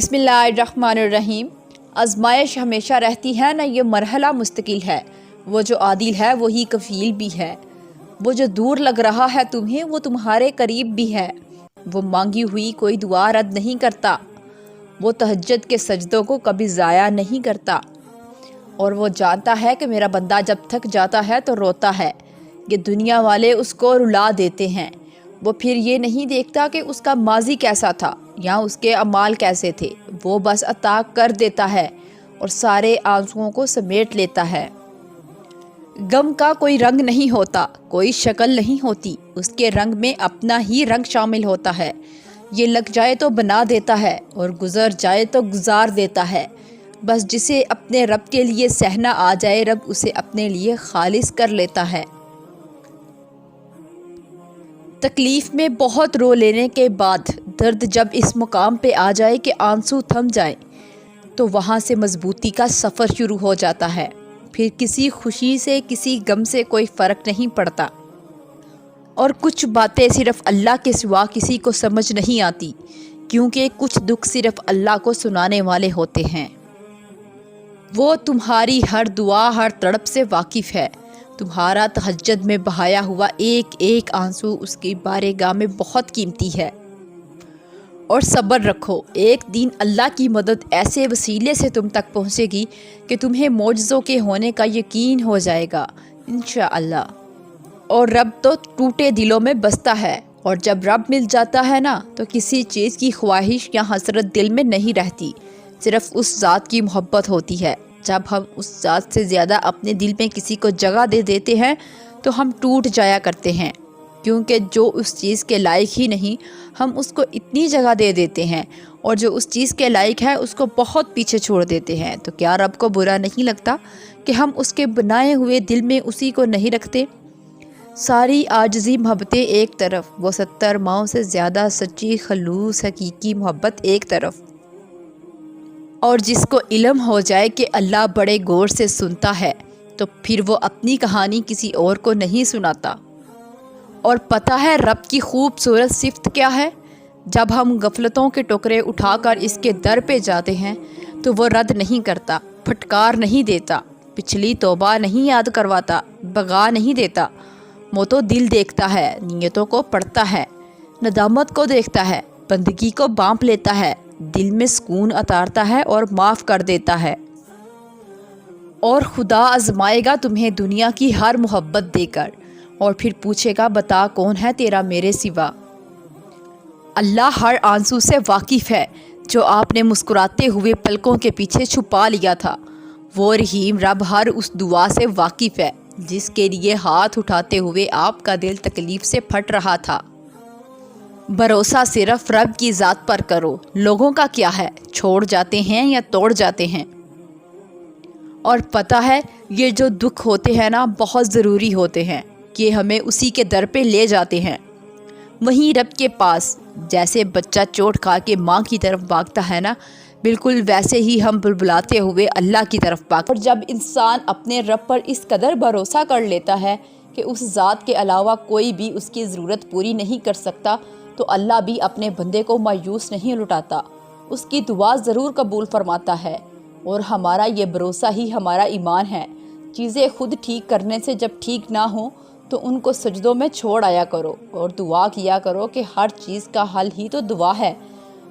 بسم اللہ الرحمن الرحیم۔ آزمائش ہمیشہ رہتی ہے نہ، یہ مرحلہ مستقل ہے۔ وہ جو عادل ہے وہی کفیل بھی ہے۔ وہ جو دور لگ رہا ہے تمہیں وہ تمہارے قریب بھی ہے۔ وہ مانگی ہوئی کوئی دعا رد نہیں کرتا۔ وہ تہجد کے سجدوں کو کبھی ضائع نہیں کرتا۔ اور وہ جانتا ہے کہ میرا بندہ جب تھک جاتا ہے تو روتا ہے۔ یہ دنیا والے اس کو رلا دیتے ہیں۔ وہ پھر یہ نہیں دیکھتا کہ اس کا ماضی کیسا تھا یا اس کے اعمال کیسے تھے۔ وہ بس عطا کر دیتا ہے اور سارے آنسوؤں کو سمیٹ لیتا ہے۔ غم کا کوئی رنگ نہیں ہوتا، کوئی شکل نہیں ہوتی، اس کے رنگ میں اپنا ہی رنگ شامل ہوتا ہے۔ یہ لگ جائے تو بنا دیتا ہے اور گزر جائے تو گزار دیتا ہے۔ بس جسے اپنے رب کے لیے سہنا آ جائے، رب اسے اپنے لیے خالص کر لیتا ہے۔ تکلیف میں بہت رو لینے کے بعد درد جب اس مقام پہ آ جائے کہ آنسو تھم جائیں، تو وہاں سے مضبوطی کا سفر شروع ہو جاتا ہے۔ پھر کسی خوشی سے کسی غم سے کوئی فرق نہیں پڑتا، اور کچھ باتیں صرف اللہ کے سوا کسی کو سمجھ نہیں آتی، کیونکہ کچھ دکھ صرف اللہ کو سنانے والے ہوتے ہیں۔ وہ تمہاری ہر دعا، ہر تڑپ سے واقف ہے۔ تمہارا تہجد میں بہایا ہوا ایک ایک آنسو اس کی بارگاہ میں بہت قیمتی ہے۔ اور صبر رکھو، ایک دن اللہ کی مدد ایسے وسیلے سے تم تک پہنچے گی کہ تمہیں معجزوں کے ہونے کا یقین ہو جائے گا انشاءاللہ۔ اور رب تو ٹوٹے دلوں میں بستا ہے، اور جب رب مل جاتا ہے نا تو کسی چیز کی خواہش یا حسرت دل میں نہیں رہتی، صرف اس ذات کی محبت ہوتی ہے۔ جب ہم اس ذات سے زیادہ اپنے دل میں کسی کو جگہ دے دیتے ہیں تو ہم ٹوٹ جایا کرتے ہیں، کیونکہ جو اس چیز کے لائق ہی نہیں ہم اس کو اتنی جگہ دے دیتے ہیں، اور جو اس چیز کے لائق ہے اس کو بہت پیچھے چھوڑ دیتے ہیں۔ تو کیا رب کو برا نہیں لگتا کہ ہم اس کے بنائے ہوئے دل میں اسی کو نہیں رکھتے؟ ساری عاجزی محبتیں ایک طرف، وہ 70 ماؤں سے زیادہ سچی خلوص حقیقی محبت ایک طرف۔ اور جس کو علم ہو جائے کہ اللہ بڑے غور سے سنتا ہے تو پھر وہ اپنی کہانی کسی اور کو نہیں سناتا۔ اور پتہ ہے رب کی خوبصورت صفت کیا ہے؟ جب ہم غفلتوں کے ٹکرے اٹھا کر اس کے در پہ جاتے ہیں تو وہ رد نہیں کرتا، پھٹکار نہیں دیتا، پچھلی توبہ نہیں یاد کرواتا، بغا نہیں دیتا۔ وہ تو دل دیکھتا ہے، نیتوں کو پڑھتا ہے، ندامت کو دیکھتا ہے، بندگی کو بانپ لیتا ہے، دل میں سکون اتارتا ہے اور معاف کر دیتا ہے۔ اور خدا آزمائے گا تمہیں دنیا کی ہر محبت دے کر، اور پھر پوچھے گا بتا کون ہے تیرا میرے سوا۔ اللہ ہر آنسو سے واقف ہے جو آپ نے مسکراتے ہوئے پلکوں کے پیچھے چھپا لیا تھا۔ وہ رحیم رب ہر اس دعا سے واقف ہے جس کے لیے ہاتھ اٹھاتے ہوئے آپ کا دل تکلیف سے پھٹ رہا تھا۔ بھروسہ صرف رب کی ذات پر کرو، لوگوں کا کیا ہے، چھوڑ جاتے ہیں یا توڑ جاتے ہیں۔ اور پتہ ہے یہ جو دکھ ہوتے ہیں نا بہت ضروری ہوتے ہیں، کہ ہمیں اسی کے در پہ لے جاتے ہیں، وہیں رب کے پاس۔ جیسے بچہ چوٹ کھا کے ماں کی طرف بھاگتا ہے نا، بالکل ویسے ہی ہم بلبلاتے ہوئے اللہ کی طرف بھاگتے ہیں۔ اور جب انسان اپنے رب پر اس قدر بھروسہ کر لیتا ہے کہ اس ذات کے علاوہ کوئی بھی اس کی ضرورت پوری نہیں کر سکتا، تو اللہ بھی اپنے بندے کو مایوس نہیں لٹاتا، اس کی دعا ضرور قبول فرماتا ہے۔ اور ہمارا یہ بھروسہ ہی ہمارا ایمان ہے۔ چیزیں خود ٹھیک کرنے سے جب ٹھیک نہ ہوں تو ان کو سجدوں میں چھوڑ آیا کرو اور دعا کیا کرو کہ ہر چیز کا حل ہی تو دعا ہے۔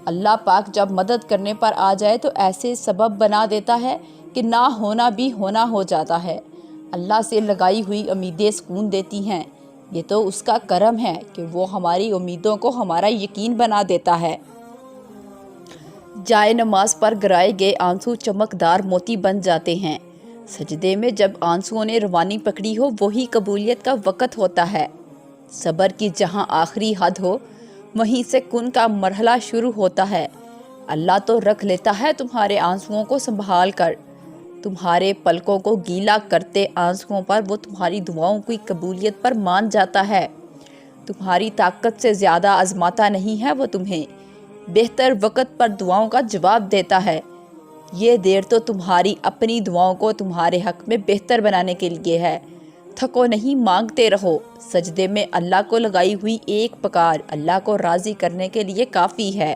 اللہ پاک جب مدد کرنے پر آ جائے تو ایسے سبب بنا دیتا ہے کہ نہ ہونا بھی ہونا ہو جاتا ہے۔ اللہ سے لگائی ہوئی امیدیں سکون دیتی ہیں۔ یہ تو اس کا کرم ہے کہ وہ ہماری امیدوں کو ہمارا یقین بنا دیتا ہے۔ جائے نماز پر گرائے گئے آنسو چمکدار موتی بن جاتے ہیں۔ سجدے میں جب آنسوؤں نے روانی پکڑی ہو وہی قبولیت کا وقت ہوتا ہے۔ صبر کی جہاں آخری حد ہو وہیں سے کن کا مرحلہ شروع ہوتا ہے۔ اللہ تو رکھ لیتا ہے تمہارے آنسوؤں کو سنبھال کر۔ تمہارے پلکوں کو گیلا کرتے آنسوؤں پر وہ تمہاری دعاؤں کی قبولیت پر مان جاتا ہے۔ تمہاری طاقت سے زیادہ آزماتا نہیں ہے وہ تمہیں، بہتر وقت پر دعاؤں کا جواب دیتا ہے۔ یہ دیر تو تمہاری اپنی دعاؤں کو تمہارے حق میں بہتر بنانے کے لیے ہے۔ تھکو نہیں، مانگتے رہو۔ سجدے میں اللہ کو لگائی ہوئی ایک پکار اللہ کو راضی کرنے کے لیے کافی ہے۔